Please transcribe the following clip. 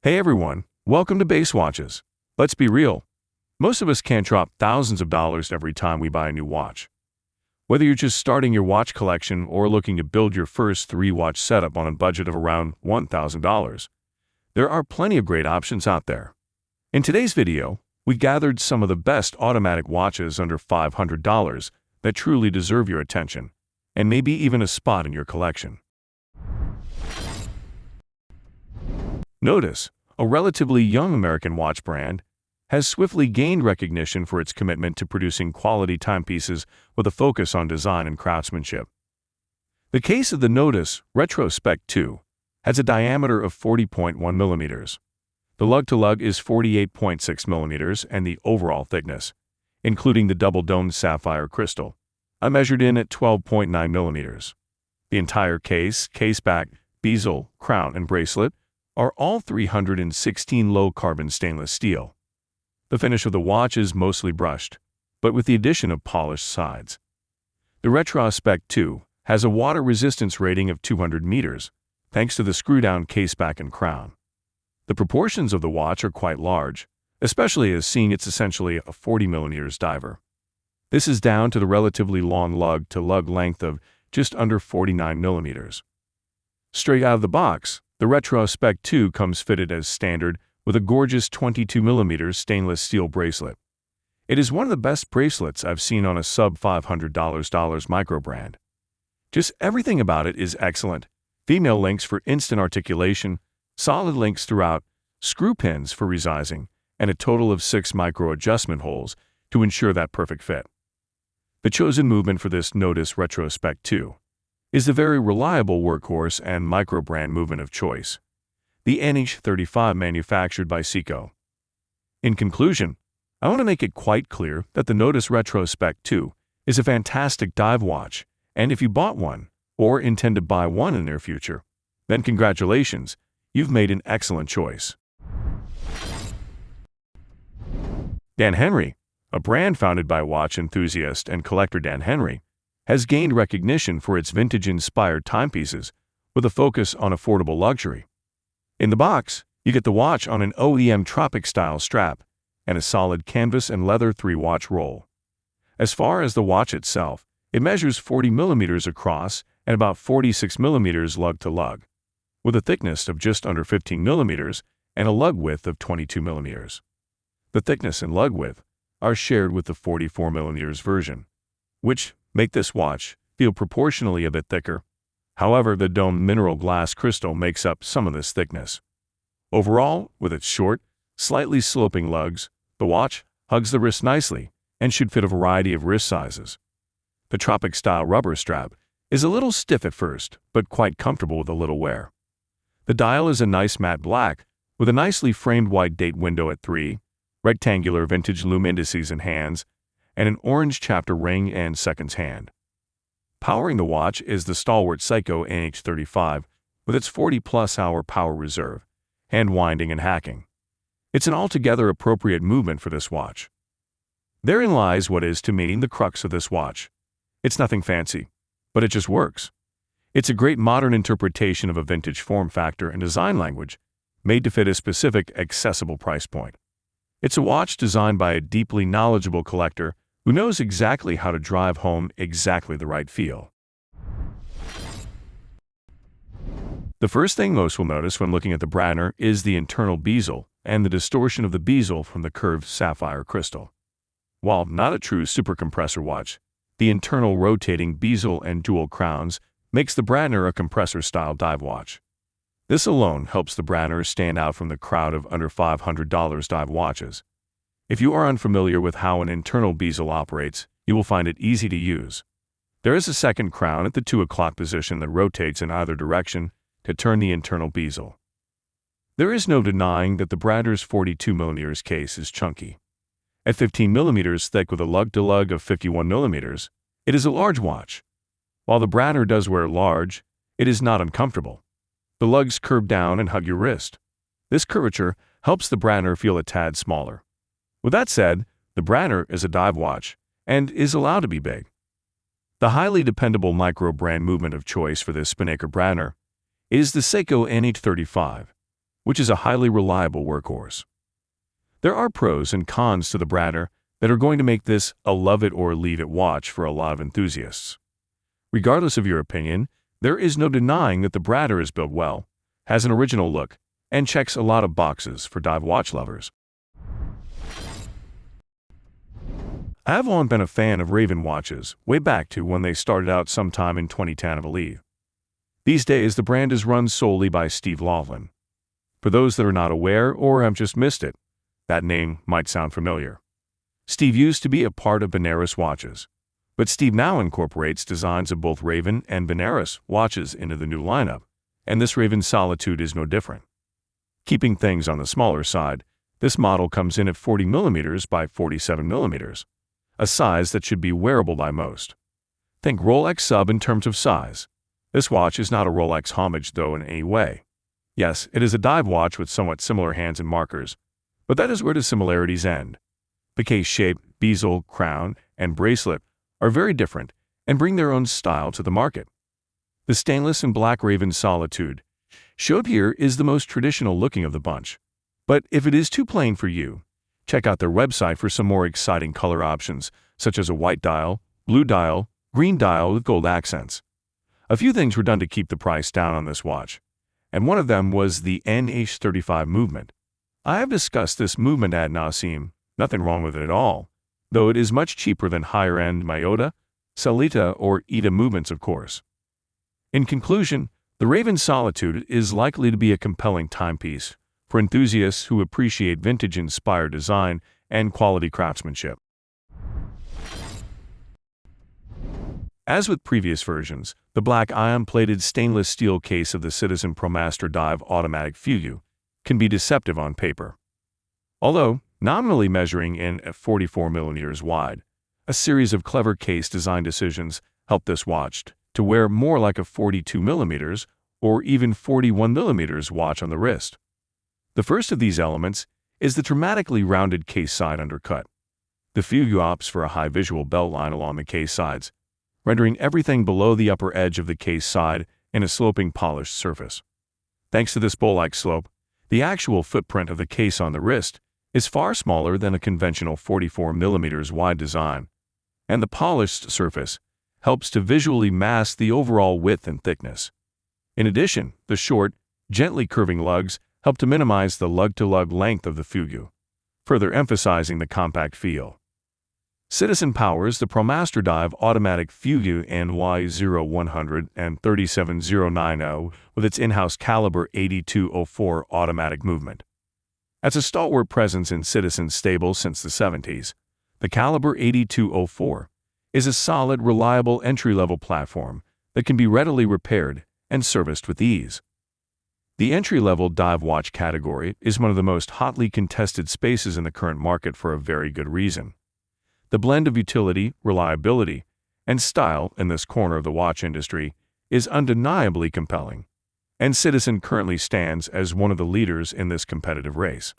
Hey everyone, welcome to Base Watches. Let's be real. Most of us can't drop thousands of dollars every time we buy a new watch. Whether you're just starting your watch collection or looking to build your first 3-watch setup on a budget of around $1,000, there are plenty of great options out there. In today's video, we gathered some of the best automatic watches under $500 that truly deserve your attention, and maybe even a spot in your collection. Nodus, a relatively young American watch brand, has swiftly gained recognition for its commitment to producing quality timepieces with a focus on design and craftsmanship. The case of the Nodus Retrospect II has a diameter of 40.1 millimeters. The lug-to-lug is 48.6 millimeters, and the overall thickness, including the double-domed sapphire crystal, I measured in at 12.9 millimeters. The entire case, back, bezel, crown, and bracelet are all 316 low-carbon stainless steel. The finish of the watch is mostly brushed, but with the addition of polished sides. The Retrospect II has a water resistance rating of 200 meters, thanks to the screw-down caseback and crown. The proportions of the watch are quite large, especially as seeing it's essentially a 40 millimeters diver. This is down to the relatively long lug-to-lug length of just under 49 millimeters. Straight out of the box, the Retrospect II comes fitted as standard with a gorgeous 22 mm stainless steel bracelet. It is one of the best bracelets I've seen on a sub-$500 micro brand. Just everything about it is excellent. Female links for instant articulation, solid links throughout, screw pins for resizing, and a total of 6 micro adjustment holes to ensure that perfect fit. The chosen movement for this Nodus Retrospect II is the very reliable workhorse and micro-brand movement of choice, the NH35 manufactured by Seiko. In conclusion, I want to make it quite clear that the Nodus Retrospect II is a fantastic dive watch, and if you bought one, or intend to buy one in the near future, then congratulations, you've made an excellent choice. Dan Henry, a brand founded by watch enthusiast and collector Dan Henry, has gained recognition for its vintage-inspired timepieces with a focus on affordable luxury. In the box, you get the watch on an OEM Tropic-style strap and a solid canvas and leather 3-watch roll. As far as the watch itself, it measures 40 millimeters across and about 46 millimeters lug-to-lug, with a thickness of just under 15 millimeters and a lug width of 22 millimeters. The thickness and lug width are shared with the 44 millimeters version, which make this watch feel proportionally a bit thicker. However, the domed mineral glass crystal makes up some of this thickness. Overall, with its short, slightly sloping lugs, the watch hugs the wrist nicely and should fit a variety of wrist sizes. The Tropic-style rubber strap is a little stiff at first, but quite comfortable with a little wear. The dial is a nice matte black with a nicely framed white date window at 3, rectangular vintage lume indices and hands, and an orange chapter ring and seconds hand. Powering the watch is the stalwart Seiko NH35 with its 40-plus hour power reserve, hand winding and hacking. It's an altogether appropriate movement for this watch. Therein lies what is to me the crux of this watch. It's nothing fancy, but it just works. It's a great modern interpretation of a vintage form factor and design language, made to fit a specific, accessible price point. It's a watch designed by a deeply knowledgeable collector who knows exactly how to drive home exactly the right feel. The first thing most will notice when looking at the Bradner is the internal bezel and the distortion of the bezel from the curved sapphire crystal. While not a true supercompressor watch, the internal rotating bezel and dual crowns makes the Bradner a compressor-style dive watch. This alone helps the Bradner stand out from the crowd of under $500 dive watches. If you are unfamiliar with how an internal bezel operates, you will find it easy to use. There is a second crown at the 2 o'clock position that rotates in either direction to turn the internal bezel. There is no denying that the Bradner's 42 mm case is chunky. At 15 mm thick with a lug-to-lug of 51 mm, it is a large watch. While the Bradner does wear large, it is not uncomfortable. The lugs curve down and hug your wrist. This curvature helps the Bradner feel a tad smaller. With that said, the Bradner is a dive watch and is allowed to be big. The highly dependable micro-brand movement of choice for this Spinnaker Bradner is the Seiko NH35. which is a highly reliable workhorse. There are pros and cons to the Bradner that are going to make this a love-it-or-leave-it watch for a lot of enthusiasts. Regardless of your opinion, there is no denying that the Bradner is built well, has an original look, and checks a lot of boxes for dive watch lovers. I have long been a fan of Raven watches, way back to when they started out sometime in 2010, I believe. These days, the brand is run solely by Steve Laughlin. For those that are not aware or have just missed it, that name might sound familiar. Steve used to be a part of Benares watches, but Steve now incorporates designs of both Raven and Benares watches into the new lineup, and this Raven Solitude is no different. Keeping things on the smaller side, this model comes in at 40mm by 47mm, a size that should be wearable by most. Think Rolex sub in terms of size. This watch is not a Rolex homage though in any way. Yes, it is a dive watch with somewhat similar hands and markers, but that is where the similarities end. The case shape, bezel, crown, and bracelet are very different and bring their own style to the market. The stainless and black Raven Solitude showed here is the most traditional looking of the bunch, but if it is too plain for you, check out their website for some more exciting color options, such as a white dial, blue dial, green dial with gold accents. A few things were done to keep the price down on this watch, and one of them was the NH35 movement. I have discussed this movement ad nauseam, nothing wrong with it at all, though it is much cheaper than higher-end Miyota, Celita, or Ida movements, of course. In conclusion, the Raven Solitude is likely to be a compelling timepiece for enthusiasts who appreciate vintage-inspired design and quality craftsmanship. As with previous versions, the black ion-plated stainless steel case of the Citizen Promaster Dive Automatic Fugu can be deceptive on paper. Although nominally measuring in at 44mm wide, a series of clever case design decisions helped this watch to wear more like a 42mm or even 41mm watch on the wrist. The first of these elements is the dramatically rounded case side undercut. The Fugu opts for a high visual belt line along the case sides, rendering everything below the upper edge of the case side in a sloping polished surface. Thanks to this bowl-like slope, the actual footprint of the case on the wrist is far smaller than a conventional 44mm wide design, and the polished surface helps to visually mask the overall width and thickness. In addition, the short, gently curving lugs help to minimize the lug-to-lug length of the Fugu, further emphasizing the compact feel. Citizen powers the Promaster Dive Automatic Fugu NY0100 and 37090 with its in-house caliber 8204 automatic movement. As a stalwart presence in Citizen's stable since the 70s, the caliber 8204 is a solid, reliable entry-level platform that can be readily repaired and serviced with ease. The entry-level dive watch category is one of the most hotly contested spaces in the current market for a very good reason. The blend of utility, reliability, and style in this corner of the watch industry is undeniably compelling, and Citizen currently stands as one of the leaders in this competitive race.